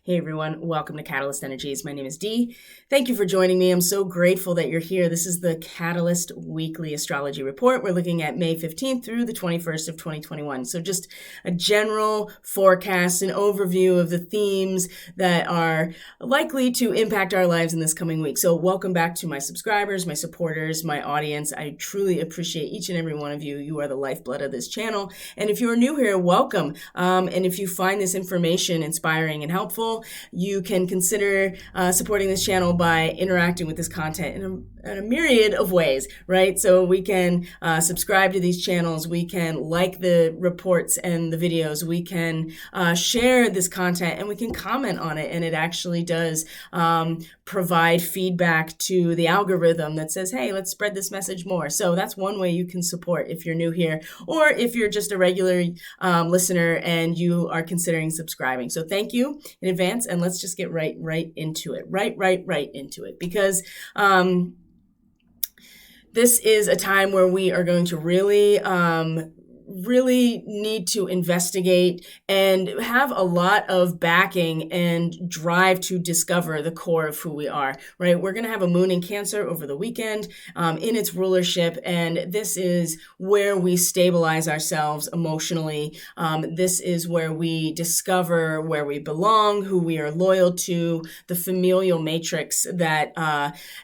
Hey everyone, welcome to Catalyst Energies. My name is Dee. Thank you for joining me. I'm so grateful that you're here. This is the Catalyst Weekly Astrology Report. We're looking at May 15th through the 21st of 2021. So just a general forecast, an overview of the themes that are likely to impact our lives in this coming week. So welcome back to my subscribers, my supporters, my audience. I truly appreciate each and every one of you. You are the lifeblood of this channel. And if you're new here, welcome. And if you find this information inspiring and helpful, you can consider supporting this channel by interacting with this content in a myriad of ways, right? So we can subscribe to these channels, we can like the reports and the videos, we can share this content, and we can comment on it. And it actually does provide feedback to the algorithm that says, hey, let's spread this message more. So that's one way you can support if you're new here, or if you're just a regular listener and you are considering subscribing. So thank you in advance, and let's just get right into it. Right into it, because this is a time where we are going to really need to investigate and have a lot of backing and drive to discover the core of who we are, right? We're going to have a moon in Cancer over the weekend in its rulership, and this is where we stabilize ourselves emotionally. This is where we discover where we belong, who we are loyal to, the familial matrix that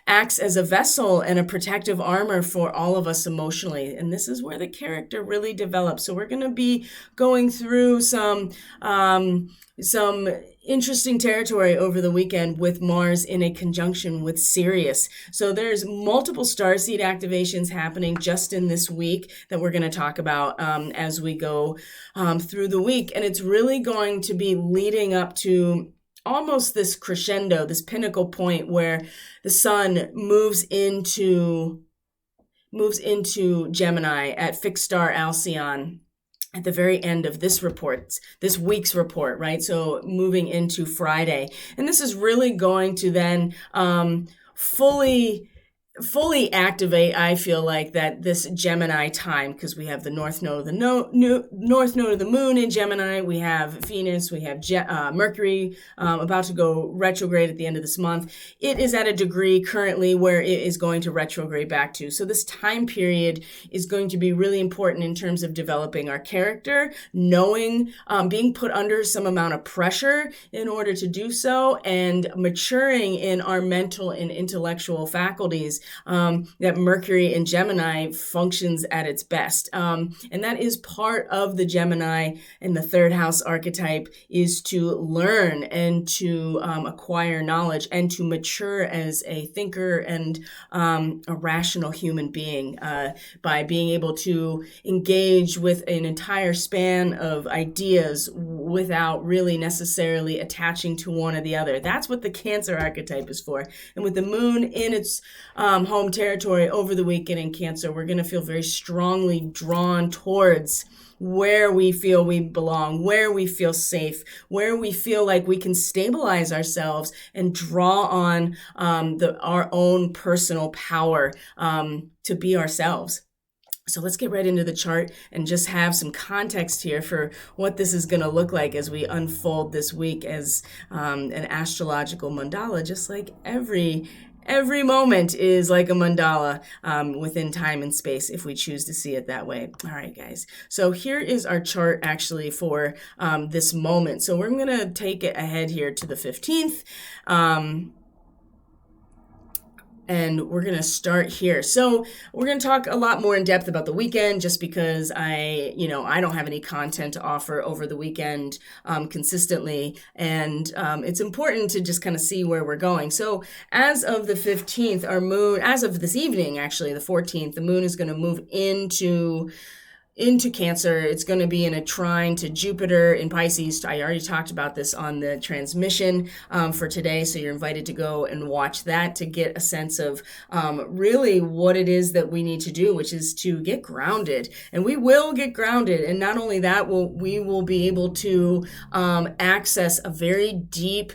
acts as a vessel and a protective armor for all of us emotionally. And this is where the character really develops. So we're going to be going through some interesting territory over the weekend with Mars in a conjunction with Sirius. So there's multiple starseed activations happening just in this week that we're going to talk about as we go through the week. And it's really going to be leading up to almost this crescendo, this pinnacle point where the sun moves into Gemini at fixed star Alcyon at the very end of this week's report, right? So moving into Friday. And this is really going to then fully activate, I feel like, that this Gemini time, because we have the north node of the north node of the moon in Gemini, we have Venus, we have Mercury about to go retrograde at the end of this month. It is at a degree currently where it is going to retrograde back to. So this time period is going to be really important in terms of developing our character, knowing, being put under some amount of pressure in order to do so, and maturing in our mental and intellectual faculties. That Mercury in Gemini functions at its best. And that is part of the Gemini in the third house archetype, is to learn and to acquire knowledge and to mature as a thinker and a rational human being by being able to engage with an entire span of ideas without really necessarily attaching to one or the other. That's what the Cancer archetype is for. And with the moon in its home territory over the weekend in Cancer, we're going to feel very strongly drawn towards where we feel we belong, where we feel safe, where we feel like we can stabilize ourselves and draw on our own personal power to be ourselves. So let's get right into the chart and just have some context here for what this is going to look like as we unfold this week as an astrological mandala, just like every moment is like a mandala within time and space, if we choose to see it that way. All right, guys. So here is our chart actually for this moment. So we're going to take it ahead here to the 15th. And we're going to start here. So we're going to talk a lot more in depth about the weekend, just because I don't have any content to offer over the weekend consistently. And it's important to just kind of see where we're going. So as of the 15th, our moon, as of this evening, actually, the 14th, the moon is going to move into Cancer. It's going to be in a trine to Jupiter in Pisces. I already talked about this on the transmission for today, so you're invited to go and watch that to get a sense of really what it is that we need to do, which is to get grounded. And we will get grounded. And not only that, we will be able to access a very deep,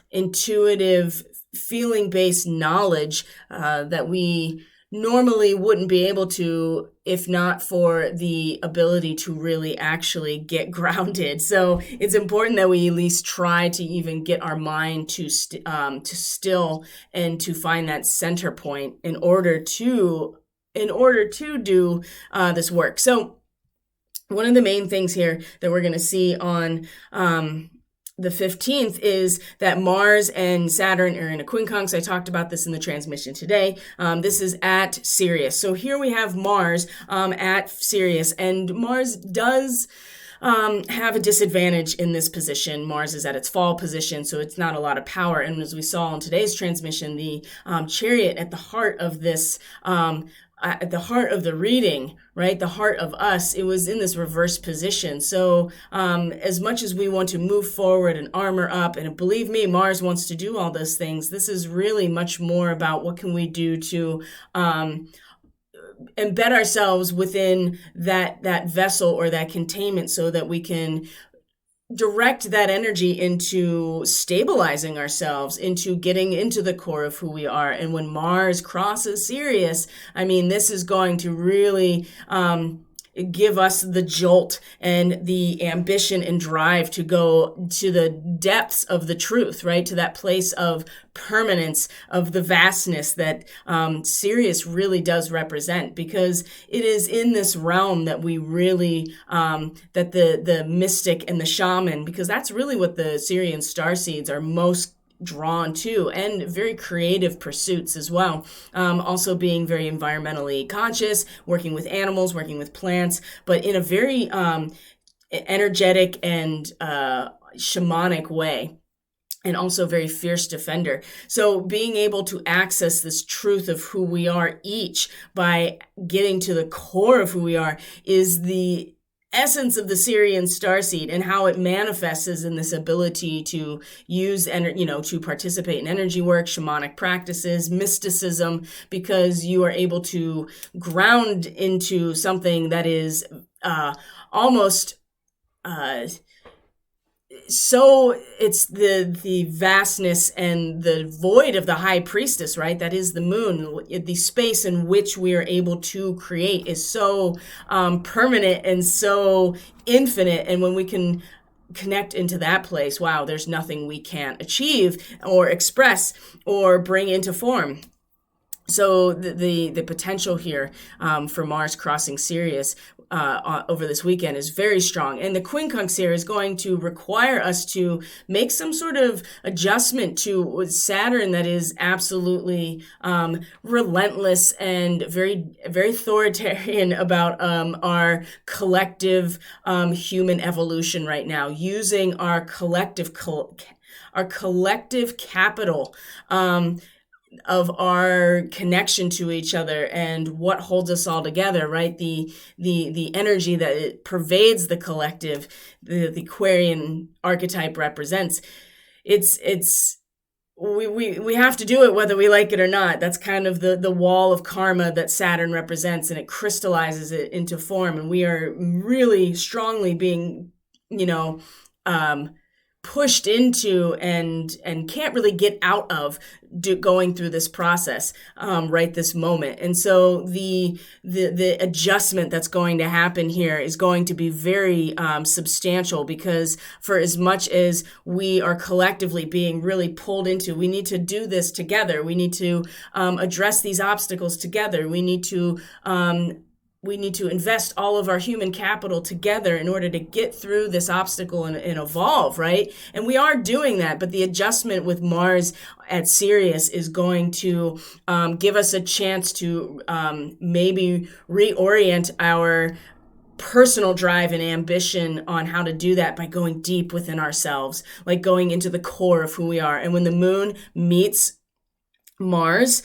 intuitive, feeling-based knowledge that we normally wouldn't be able to if not for the ability to really actually get grounded. So it's important that we at least try to even get our mind to still and to find that center point in order to do this work. So one of the main things here that we're going to see on the 15th is that Mars and Saturn are in a quincunx. I talked about this in the transmission today. This is at Sirius. So here we have Mars at Sirius, and Mars does have a disadvantage in this position. Mars is at its fall position, so it's not a lot of power. And as we saw in today's transmission, the chariot at the heart of this at the heart of the reading, right? The heart of us, it was in this reverse position. So as much as we want to move forward and armor up, and believe me, Mars wants to do all those things, this is really much more about what can we do to embed ourselves within that vessel or that containment so that we can direct that energy into stabilizing ourselves, into getting into the core of who we are. And when Mars crosses Sirius, I mean, this is going to really give us the jolt and the ambition and drive to go to the depths of the truth, right? To that place of permanence, of the vastness that Sirius really does represent, because it is in this realm that we really, that the mystic and the shaman, because that's really what the Sirian starseeds are most drawn to, and very creative pursuits as well. Also being very environmentally conscious, working with animals, working with plants, but in a very energetic and shamanic way. And also very fierce defender. So being able to access this truth of who we are each by getting to the core of who we are is the essence of the Sirian starseed, and how it manifests is in this ability to use, to participate in energy work, shamanic practices, mysticism, because you are able to ground into something that is almost so it's the vastness and the void of the high priestess, right? That is the moon. The space in which we are able to create is so permanent and so infinite. And when we can connect into that place, wow, there's nothing we can't achieve or express or bring into form. So the potential here for Mars crossing Sirius over this weekend is very strong. And the quincunx here is going to require us to make some sort of adjustment to Saturn that is absolutely relentless and very, very authoritarian about our collective human evolution right now, using our collective capital of our connection to each other and what holds us all together, right? The energy that it pervades the collective, the Aquarian archetype represents. We have to do it whether we like it or not. That's kind of the wall of karma that Saturn represents, and it crystallizes it into form. And we are really strongly being, pushed into and can't really get out of going through this process right this moment. And so the adjustment that's going to happen here is going to be very substantial, because for as much as we are collectively being really pulled into, we need to do this together. We need to address these obstacles together. We need to invest all of our human capital together in order to get through this obstacle and evolve, right? And we are doing that, but the adjustment with Mars at Sirius is going to give us a chance to maybe reorient our personal drive and ambition on how to do that by going deep within ourselves, like going into the core of who we are. And when the moon meets Mars,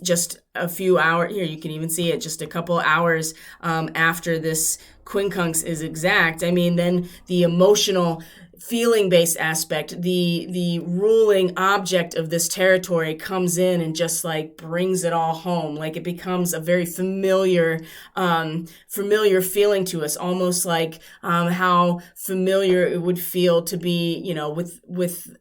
just a few hours here, you can even see it just a couple hours after this quincunx is exact. I mean, then the emotional feeling-based aspect, the ruling object of this territory comes in and just like brings it all home. Like it becomes a very familiar feeling to us, almost like how familiar it would feel to be, with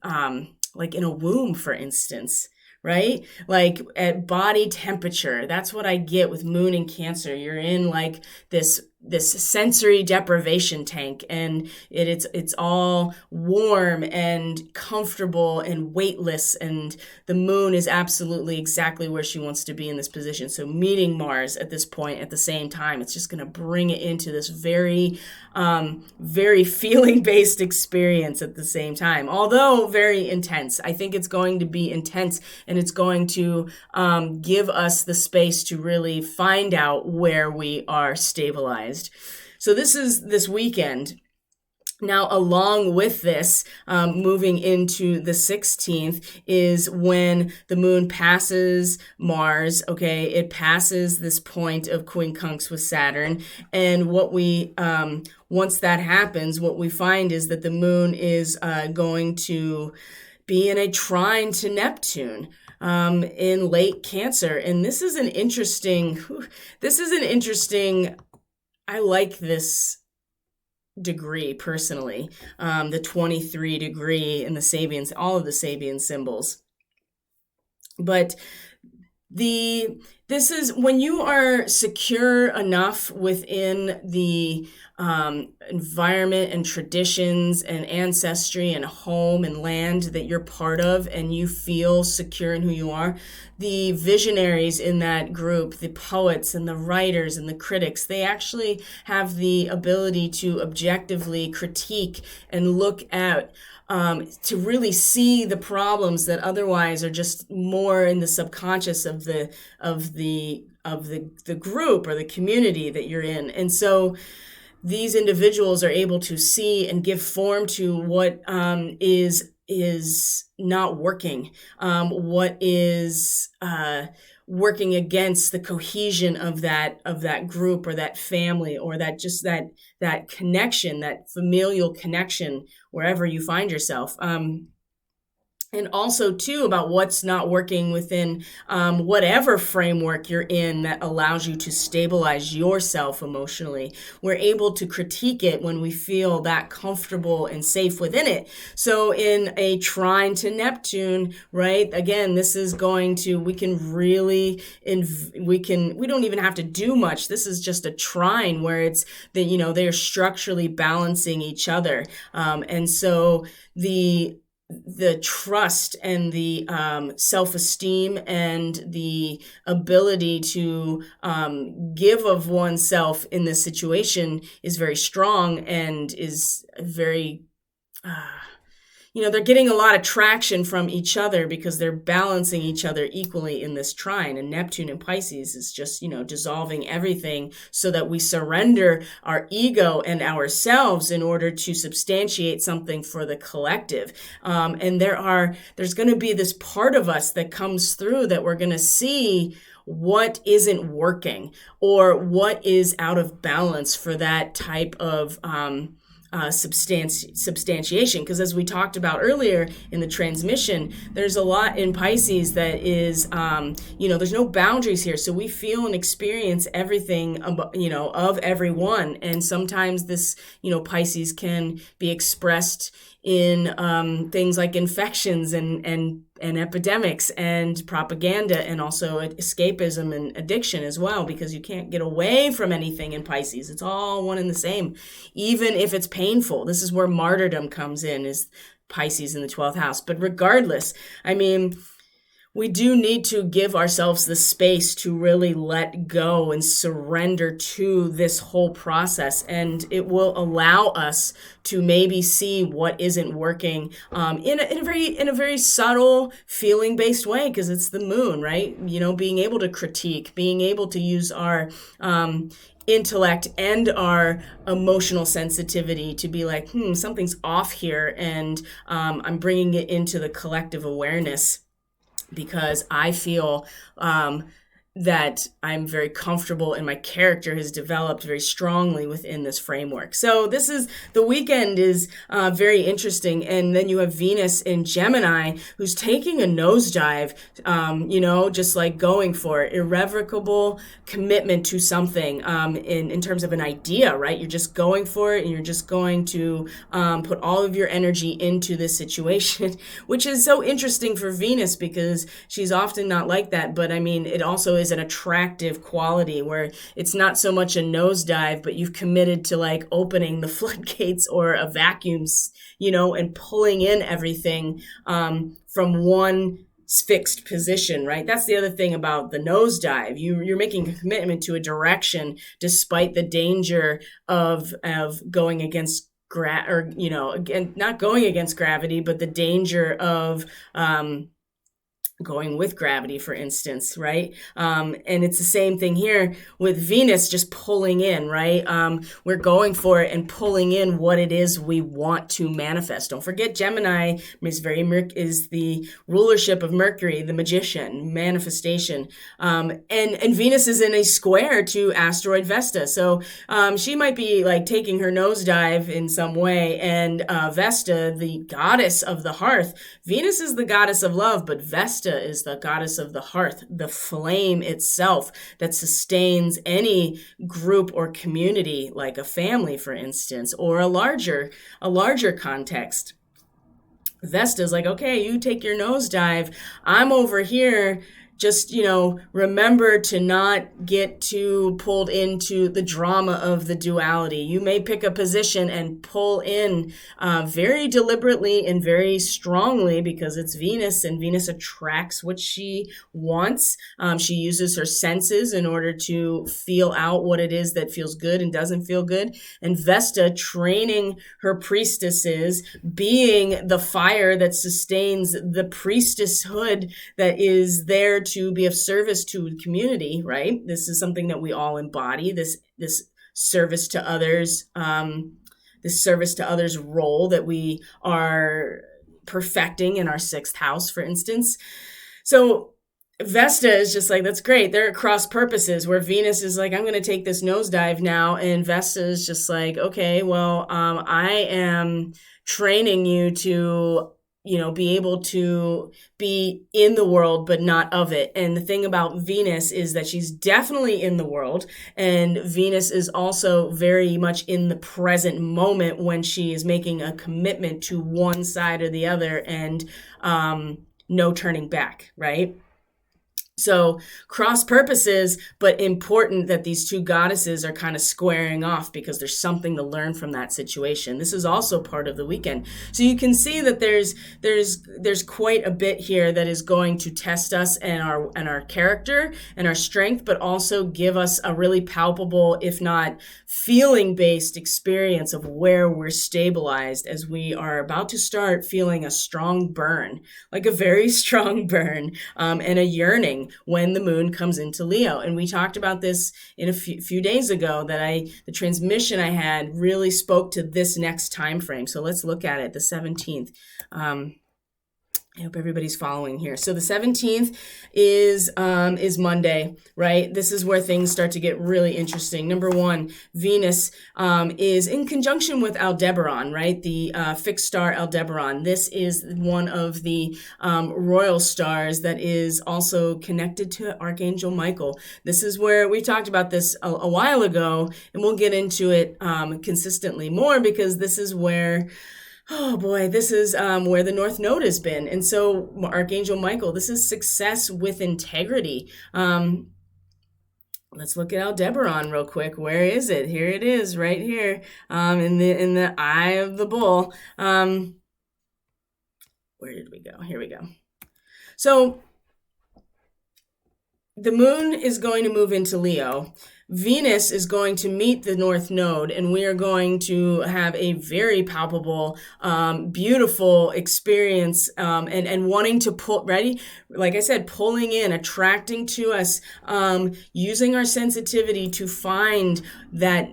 like in a womb, for instance. right? Like at body temperature. That's what I get with moon in Cancer. You're in like this sensory deprivation tank, and it's all warm and comfortable and weightless, and the moon is absolutely exactly where she wants to be in this position. So meeting Mars at this point at the same time, it's just going to bring it into this very very feeling based experience at the same time, although very intense. I think it's going to be intense, and it's going to give us the space to really find out where we are stabilized. So this is this weekend. Now, along with this, moving into the 16th is when the moon passes Mars, okay? It passes this point of Quincunx with Saturn. And what we, once that happens, what we find is that the moon is going to be in a trine to Neptune in late Cancer. And this is an interesting, I like this degree personally, the 23 degree in the Sabian, all of the Sabian symbols. But this is when you are secure enough within the environment and traditions and ancestry and home and land that you're part of, and you feel secure in who you are. The visionaries in that group, the poets and the writers and the critics, they actually have the ability to objectively critique and look at to really see the problems that otherwise are just more in the subconscious of the group or the community that you're in. And so these individuals are able to see and give form to what is not working, what is working against the cohesion of that group or that family, or that connection, that familial connection wherever you find yourself. And also, too, about what's not working within whatever framework you're in that allows you to stabilize yourself emotionally. We're able to critique it when we feel that comfortable and safe within it. So in a trine to Neptune, right, again, this is going to, we don't even have to do much. This is just a trine where it's that, they're structurally balancing each other. And so the trust and the self-esteem and the ability to give of oneself in this situation is very strong, and is very they're getting a lot of traction from each other because they're balancing each other equally in this trine. And Neptune in Pisces is just, dissolving everything so that we surrender our ego and ourselves in order to substantiate something for the collective. And there's going to be this part of us that comes through that we're going to see what isn't working or what is out of balance for that type of substantiation. Because as we talked about earlier in the transmission, there's a lot in Pisces that is, there's no boundaries here. So we feel and experience everything, of everyone. And sometimes this, Pisces can be expressed in things like infections and epidemics and propaganda, and also escapism and addiction as well, because you can't get away from anything in Pisces. It's all one and the same, even if it's painful. This is where martyrdom comes in, is Pisces in the 12th house. But regardless, we do need to give ourselves the space to really let go and surrender to this whole process. And it will allow us to maybe see what isn't working in a very subtle, feeling-based way, because it's the moon, right? Being able to critique, being able to use our intellect and our emotional sensitivity to be like, something's off here, and I'm bringing it into the collective awareness. Because I feel that I'm very comfortable and my character has developed very strongly within this framework. So the weekend is very interesting. And then you have Venus in Gemini, who's taking a nosedive, just like going for it, irrevocable commitment to something in terms of an idea, right? You're just going for it and you're just going to put all of your energy into this situation, which is so interesting for Venus because she's often not like that. But I mean, it also is an attractive quality where it's not so much a nosedive, but you've committed to like opening the floodgates or a vacuum, and pulling in everything from one fixed position, right? That's the other thing about the nosedive. You're making a commitment to a direction despite the danger of going against again, not going against gravity, but the danger of going with gravity, for instance, right? And it's the same thing here with Venus just pulling in, right? We're going for it and pulling in what it is we want to manifest. Don't forget Gemini is the rulership of Mercury, the magician, manifestation. And Venus is in a square to asteroid Vesta. So she might be like taking her nosedive in some way. And Vesta, the goddess of the hearth, Venus is the goddess of love, but Vesta is the goddess of the hearth, the flame itself that sustains any group or community, like a family, for instance, or a larger context. Vesta is like, okay, you take your nosedive. I'm over here. Just, remember to not get too pulled into the drama of the duality. You may pick a position and pull in very deliberately and very strongly because it's Venus, and Venus attracts what she wants. She uses her senses in order to feel out what it is that feels good and doesn't feel good. And Vesta, training her priestesses, being the fire that sustains the priestesshood that is there to be of service to the community, right? This is something that we all embody, this service to others, role that we are perfecting in our sixth house, for instance. So Vesta is just like, that's great. They're at cross purposes where Venus is like, I'm going to take this nosedive now. And Vesta is just like, okay, well, I am training you to be able to be in the world, but not of it. And the thing about Venus is that she's definitely in the world. And Venus is also very much in the present moment when she is making a commitment to one side or the other and no turning back, right? So cross purposes, but important that these two goddesses are kind of squaring off because there's something to learn from that situation. This is also part of the weekend. So you can see that there's quite a bit here that is going to test us and our character and our strength, but also give us a really palpable, if not feeling-based experience of where we're stabilized as we are about to start feeling a strong burn, like a very strong burn, and a yearning when the moon comes into Leo. And we talked about this in a few days ago that the transmission I had really spoke to this next time frame. So let's look at it, the 17th. I hope everybody's following here. So the 17th is Monday, right? This is where things start to get really interesting. Number one, Venus is in conjunction with Aldebaran, right? The fixed star Aldebaran. This is one of the royal stars that is also connected to Archangel Michael. This is where we talked about this a while ago, and we'll get into it consistently more because this is where this is where the North Node has been. And so Archangel Michael, this is success with integrity. Let's look at Aldebaran real quick. Where is it? Here it is, right here, in the eye of the bull. Where did we go? Here we go. So the moon is going to move into Leo. Venus is going to meet the North Node, and we are going to have a very palpable, beautiful experience, and wanting to pull, ready? Like I said, pulling in, attracting to us, using our sensitivity to find that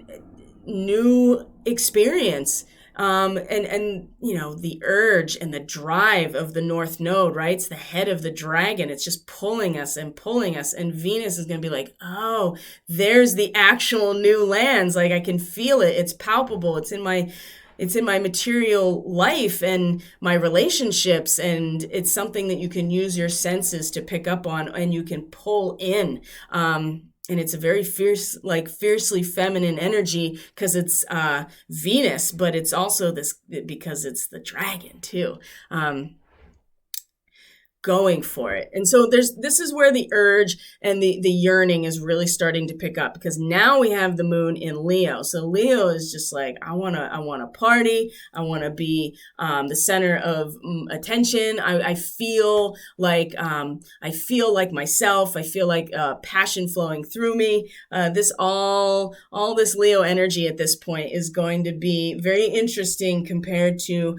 new experience. And you know, the urge and the drive of the North Node, right? It's the head of the dragon. It's just pulling us and pulling us. And Venus is going to be like, oh, there's the actual new lands. Like I can feel it. It's palpable. It's in my material life and my relationships, and it's something that you can use your senses to pick up on and you can pull in. And it's a very fiercely feminine energy because it's Venus, but it's also because it's the dragon too. Going for it. And so this is where the urge and the yearning is really starting to pick up, because now we have the moon in Leo. So Leo is just like, I want to party. I want to be the center of attention. I feel like myself. I feel like passion flowing through me. All this Leo energy at this point is going to be very interesting compared to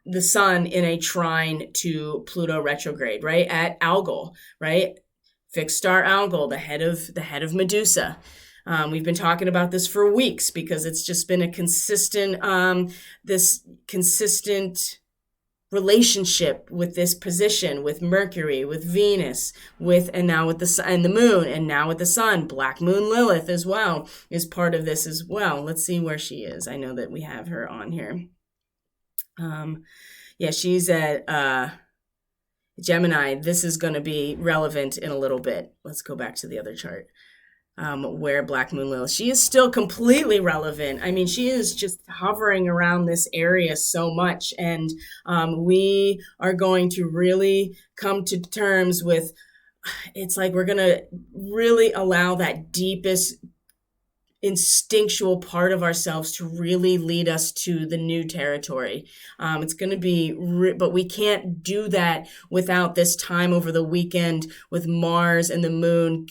the sun in a trine to Pluto retrograde, right? At Algol, right? Fixed star Algol, the head of Medusa. We've been talking about this for weeks because it's just been a consistent relationship with this position, with Mercury, with Venus, and now with the sun and the moon, and now with the sun. Black moon Lilith as well is part of this as well. Let's see where she is. I know that we have her on here. Yeah, she's at Gemini. This is going to be relevant in a little bit. Let's go back to the other chart. Where Black Moon Lilith, she is still completely relevant. I mean, she is just hovering around this area so much. And we are going to really come to terms with, it's like we're going to really allow that deepest instinctual part of ourselves to really lead us to the new territory. It's going to be, but we can't do that without this time over the weekend with Mars and the moon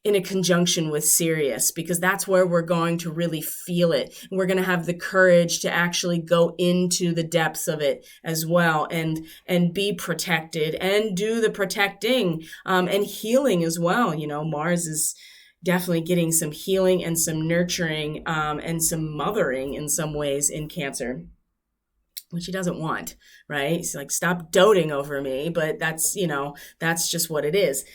in a conjunction with Sirius, because that's where we're going to really feel it. And we're going to have the courage to actually go into the depths of it as well, and be protected and do the protecting and healing as well. You know, Mars is definitely getting some healing and some nurturing and some mothering in some ways in Cancer, which he doesn't want, right? He's like, stop doting over me, but that's just what it is.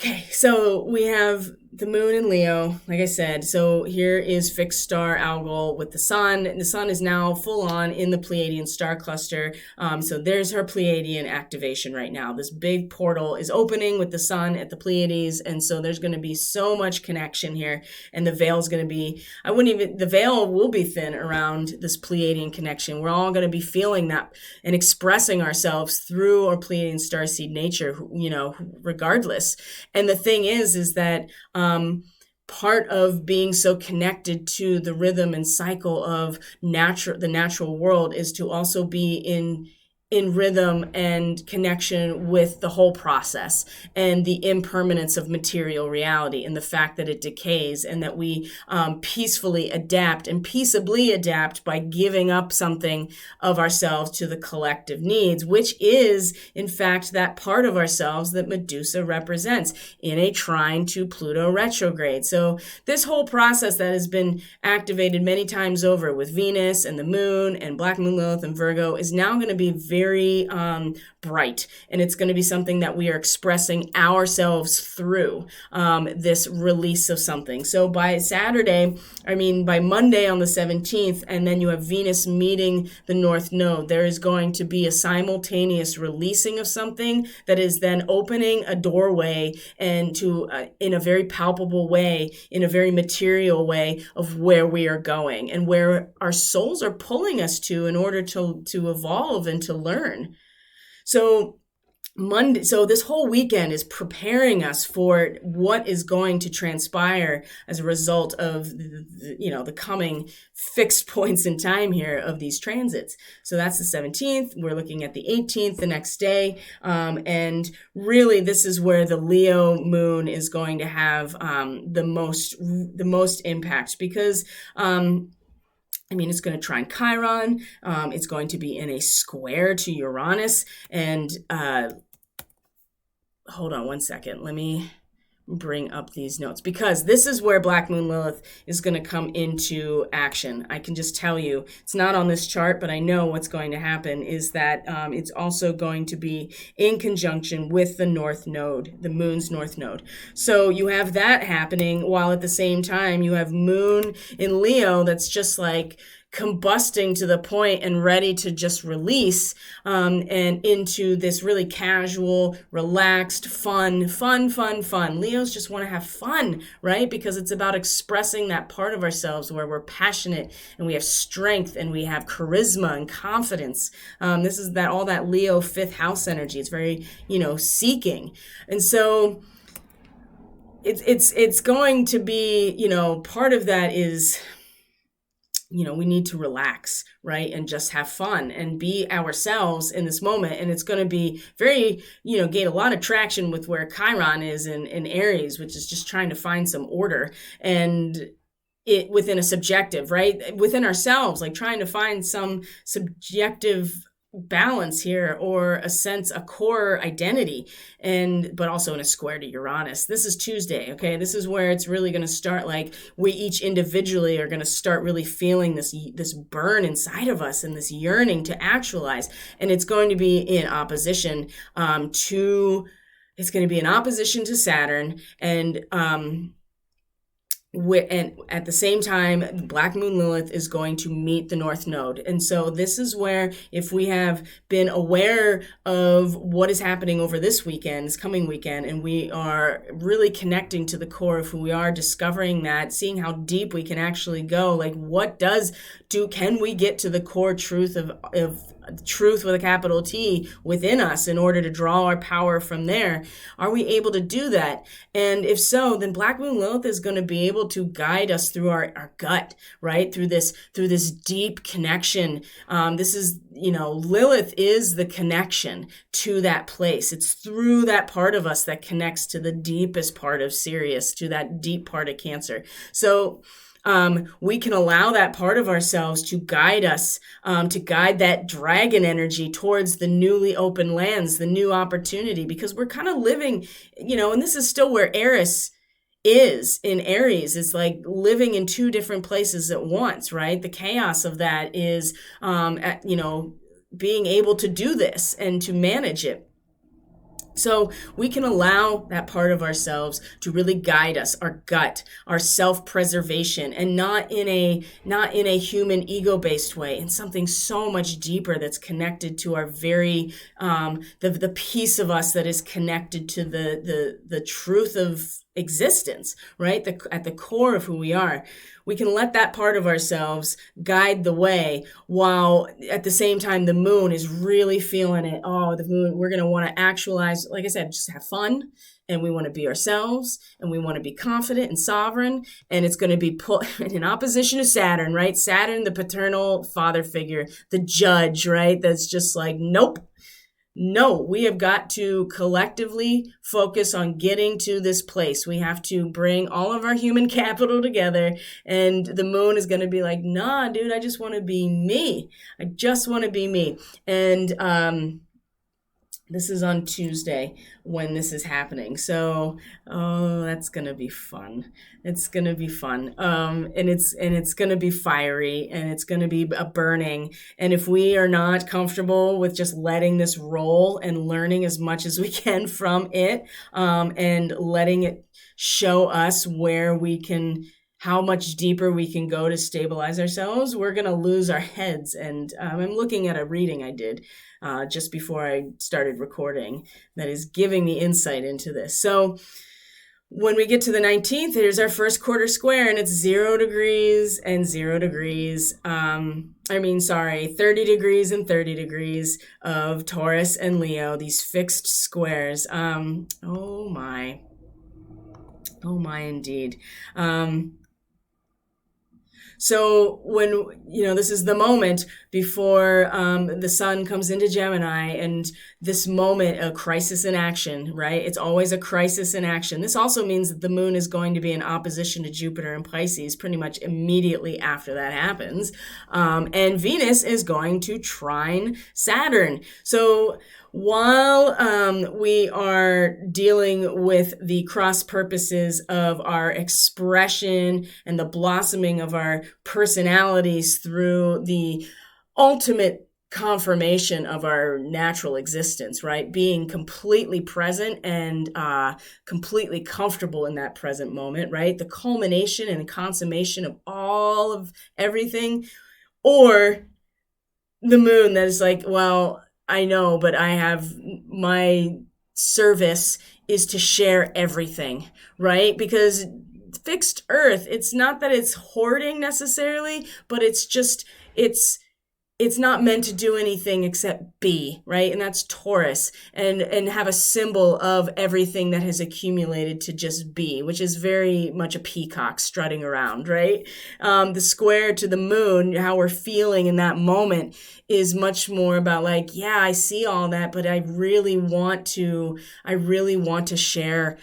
Okay, so we have the moon in Leo, like I said. So here is fixed star Algol with the sun. The sun is now full on in the Pleiadian star cluster. So there's her Pleiadian activation right now. This big portal is opening with the sun at the Pleiades. And so there's going to be so much connection here. And the veil is going to be, the veil will be thin around this Pleiadian connection. We're all going to be feeling that and expressing ourselves through our Pleiadian starseed nature, regardless. And the thing is that part of being so connected to the rhythm and cycle of the natural world is to also be in rhythm and connection with the whole process and the impermanence of material reality and the fact that it decays, and that we peacefully adapt and peaceably adapt by giving up something of ourselves to the collective needs, which is, in fact, that part of ourselves that Medusa represents in a trine to Pluto retrograde. So this whole process that has been activated many times over with Venus and the moon and Black Moon Lilith and Virgo is now going to be very bright, and it's going to be something that we are expressing ourselves through this release of something. So by Monday on the 17th, and then you have Venus meeting the North Node, there is going to be a simultaneous releasing of something that is then opening a doorway and to in a very palpable way, in a very material way, of where we are going and where our souls are pulling us to in order to evolve and to learn. So this whole weekend is preparing us for what is going to transpire as a result of the coming fixed points in time here of these transits. So that's the 17th. We're looking at the 18th, the next day. And really, this is where the Leo moon is going to have the most impact, because it's going to trine Chiron. It's going to be in a square to Uranus. And hold on one second. Let me bring up these notes, because this is where Black Moon Lilith is going to come into action. I can just tell you, it's not on this chart, but I know what's going to happen is that it's also going to be in conjunction with the North Node, the Moon's North Node. So you have that happening, while at the same time you have Moon in Leo that's just like combusting to the point and ready to just release and into this really casual, relaxed, fun. Leos just want to have fun, right? Because it's about expressing that part of ourselves where we're passionate and we have strength and we have charisma and confidence. This is that all that Leo fifth house energy. It's very, seeking. And so it's going to be, part of that is, we need to relax, right? And just have fun and be ourselves in this moment. And it's going to be very, gain a lot of traction with where Chiron is in Aries, which is just trying to find some order and it within a subjective, right? Within ourselves, like trying to find some subjective balance here, or a core identity, but also in a square to Uranus. This is Tuesday, okay? This is where it's really going to start, like we each individually are going to start really feeling this burn inside of us and this yearning to actualize. And it's going to be in opposition to Saturn, and at the same time, Black Moon Lilith is going to meet the North Node. And so this is where, if we have been aware of what is happening over this coming weekend, and we are really connecting to the core of who we are, discovering that, seeing how deep we can actually go, like can we get to the core truth of truth with a capital T within us in order to draw our power from there? Are we able to do that? And if so, then Black Moon Lilith is going to be able to guide us through our gut, right? Through this deep connection. This is, Lilith is the connection to that place. It's through that part of us that connects to the deepest part of Sirius, to that deep part of Cancer. So we can allow that part of ourselves to guide us, to guide that dragon energy towards the newly open lands, the new opportunity, because we're kind of living, and this is still where Eris is in Aries. It's like living in two different places at once, right? The chaos of that is, being able to do this and to manage it. So we can allow that part of ourselves to really guide us, our gut, our self-preservation, and not in a human ego-based way, in something so much deeper that's connected to our very the piece of us that is connected to the truth of existence, right? At the core of who we are. We can let that part of ourselves guide the way, while at the same time the moon is really feeling it. Oh, the moon, we're going to want to actualize, like I said, just have fun, and we want to be ourselves, and we want to be confident and sovereign, and it's going to be put in opposition to Saturn, right? Saturn, the paternal father figure, the judge, right? That's just like, nope. No, we have got to collectively focus on getting to this place. We have to bring all of our human capital together, and the moon is going to be like, nah, dude, I just want to be me. I just want to be me. And this is on Tuesday when this is happening. So, that's going to be fun. It's going to be fun. And it's going to be fiery, and it's going to be a burning. And if we are not comfortable with just letting this roll and learning as much as we can from it, and letting it show us how much deeper we can go to stabilize ourselves, we're going to lose our heads. And I'm looking at a reading I did just before I started recording that is giving me insight into this. So when we get to the 19th, here's our first quarter square, and it's 0 degrees and 0 degrees. 30 degrees and 30 degrees of Taurus and Leo, these fixed squares. Oh my, indeed. So when, this is the moment before the sun comes into Gemini, and this moment, a crisis in action, right? It's always a crisis in action. This also means that the moon is going to be in opposition to Jupiter and Pisces pretty much immediately after that happens. And Venus is going to trine Saturn. So while we are dealing with the cross purposes of our expression and the blossoming of our personalities through the ultimate confirmation of our natural existence, right? Being completely present and completely comfortable in that present moment, right? The culmination and consummation of all of everything, or the moon that is like, well, I know, but I have my service is to share everything, right? Because fixed earth, it's not that it's hoarding necessarily, but it's just, it's not meant to do anything except be, right? And that's Taurus, and have a symbol of everything that has accumulated to just be, which is very much a peacock strutting around, right? The square to the moon, how we're feeling in that moment, is much more about like, yeah, I see all that, but I really want to share.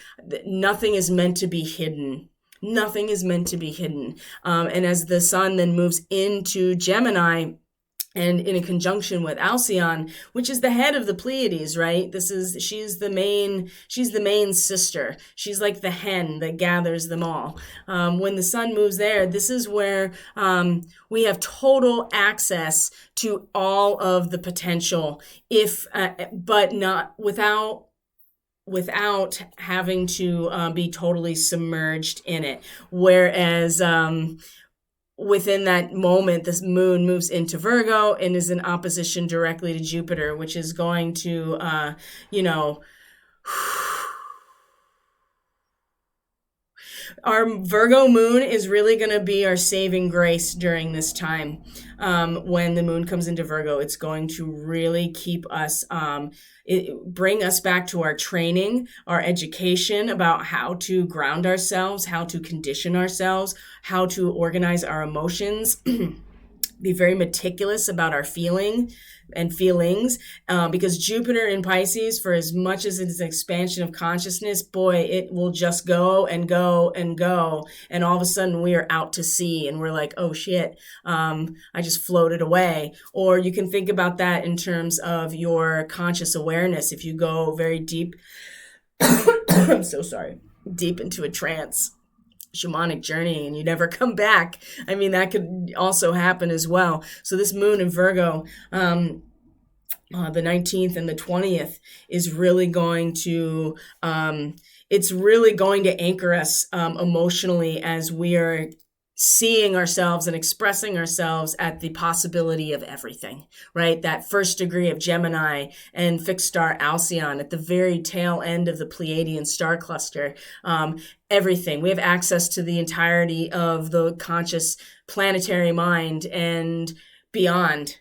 Nothing is meant to be hidden. Nothing is meant to be hidden. And as the sun then moves into Gemini, and in a conjunction with Alcyon, which is the head of the Pleiades, right? She's the main sister. She's like the hen that gathers them all. When the sun moves there, this is where we have total access to all of the potential, but not without having to be totally submerged in it. Whereas within that moment, this moon moves into Virgo and is in opposition directly to Jupiter, which is going to, our Virgo moon is really going to be our saving grace during this time. When the moon comes into Virgo, it's going to really keep us, bring us back to our training, our education about how to ground ourselves, how to condition ourselves, how to organize our emotions, be very meticulous about our feelings, because Jupiter in Pisces, for as much as it's an expansion of consciousness, boy, it will just go and go and go, and all of a sudden we are out to sea and we're like, oh shit, I just floated away. Or you can think about that in terms of your conscious awareness. If you go very deep I'm so sorry, deep into a trance shamanic journey and you never come back. I mean, that could also happen as well. So this moon in Virgo, the 19th and the 20th is really going to, it's really going to anchor us emotionally as we are seeing ourselves and expressing ourselves at the possibility of everything, right? That first degree of Gemini and fixed star Alcyon at the very tail end of the Pleiadian star cluster. Everything. We have access to the entirety of the conscious planetary mind and beyond.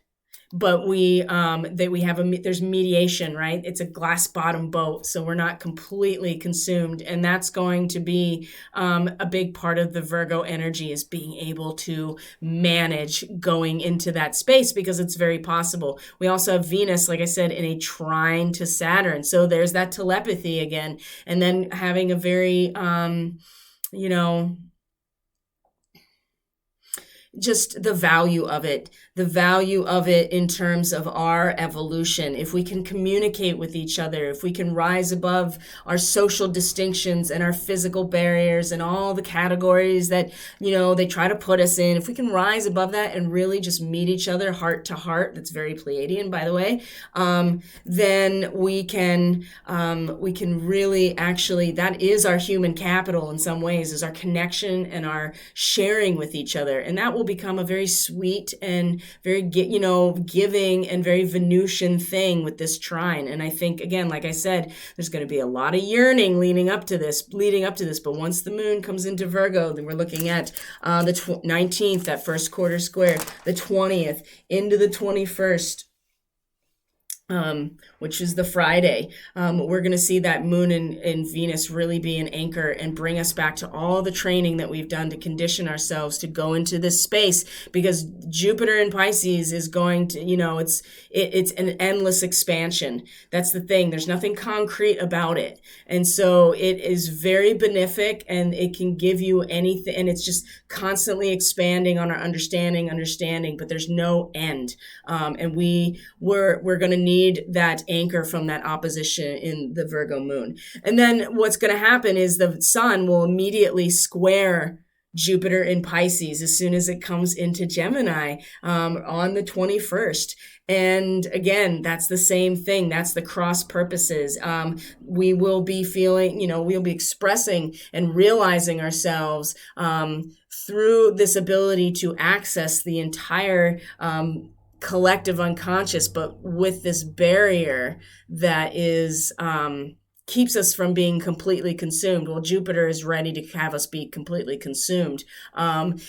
But there's mediation, right? It's a glass bottom boat, so we're not completely consumed. And that's going to be a big part of the Virgo energy, is being able to manage going into that space, because it's very possible. We also have Venus, like I said, in a trine to Saturn. So there's that telepathy again. And then having a very, just the value of it in terms of our evolution. If we can communicate with each other, if we can rise above our social distinctions and our physical barriers and all the categories that, they try to put us in, if we can rise above that and really just meet each other heart to heart, that's very Pleiadian, by the way, then we can really actually, that is our human capital in some ways, is our connection and our sharing with each other. And that will become a very sweet and very, giving and very Venusian thing with this trine. And I think, again, like I said, there's going to be a lot of yearning leading up to this. But once the moon comes into Virgo, then we're looking at the 19th, that first quarter square, the 20th into the 21st. Which is the Friday. We're going to see that moon in Venus really be an anchor and bring us back to all the training that we've done to condition ourselves to go into this space, because Jupiter in Pisces is going to, it's an endless expansion. That's the thing. There's nothing concrete about it. And so it is very benefic, and it can give you anything, and it's just constantly expanding on our understanding, but there's no end. And we're going to need need that anchor from that opposition in the Virgo moon. And then what's going to happen is the sun will immediately square Jupiter in Pisces as soon as it comes into Gemini on the 21st. And again, that's the same thing. That's the cross purposes. We will be feeling, we'll be expressing and realizing ourselves through this ability to access the entire collective unconscious, but with this barrier that is keeps us from being completely consumed. Well, Jupiter is ready to have us be completely consumed. And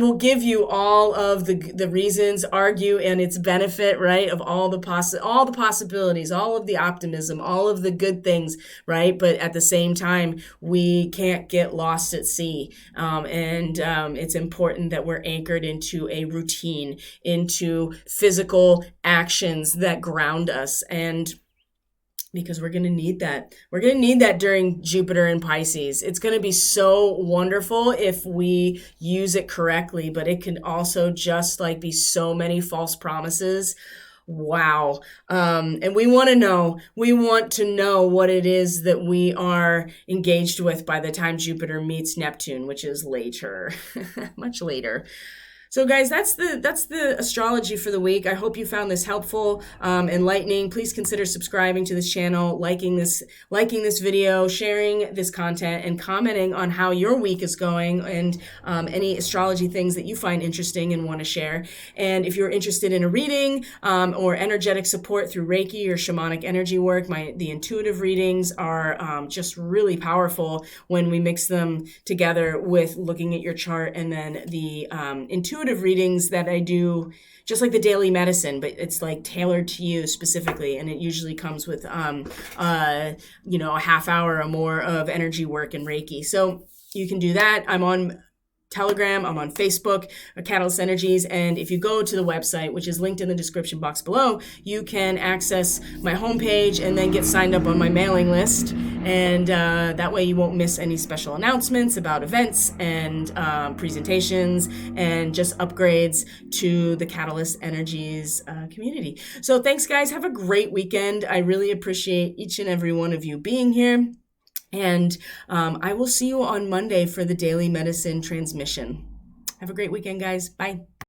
we'll give you all of the reasons, argue in its benefit, right? Of all the possibilities, all of the optimism, all of the good things, right? But at the same time, we can't get lost at sea. It's important that we're anchored into a routine, into physical actions that ground us. And because we're going to need that. We're going to need that during Jupiter and Pisces. It's going to be so wonderful if we use it correctly, but it can also just be so many false promises. Wow. And we want to know what it is that we are engaged with by the time Jupiter meets Neptune, which is later, much later. So guys, that's the astrology for the week. I hope you found this helpful, enlightening. Please consider subscribing to this channel, liking this video, sharing this content, and commenting on how your week is going and any astrology things that you find interesting and want to share. And if you're interested in a reading or energetic support through Reiki or shamanic energy work, the intuitive readings are just really powerful when we mix them together with looking at your chart, and then the intuitive readings that I do, just like the daily medicine, but it's tailored to you specifically, and it usually comes with a half hour or more of energy work and Reiki. So you can do that. I'm on Telegram, I'm on Facebook, Catalyst Energies, and if you go to the website, which is linked in the description box below, you can access my homepage and then get signed up on my mailing list, and that way you won't miss any special announcements about events and presentations and just upgrades to the Catalyst Energies community. So thanks guys, have a great weekend. I really appreciate each and every one of you being here. And I will see you on Monday for the Daily Medicine transmission. Have a great weekend, guys. Bye.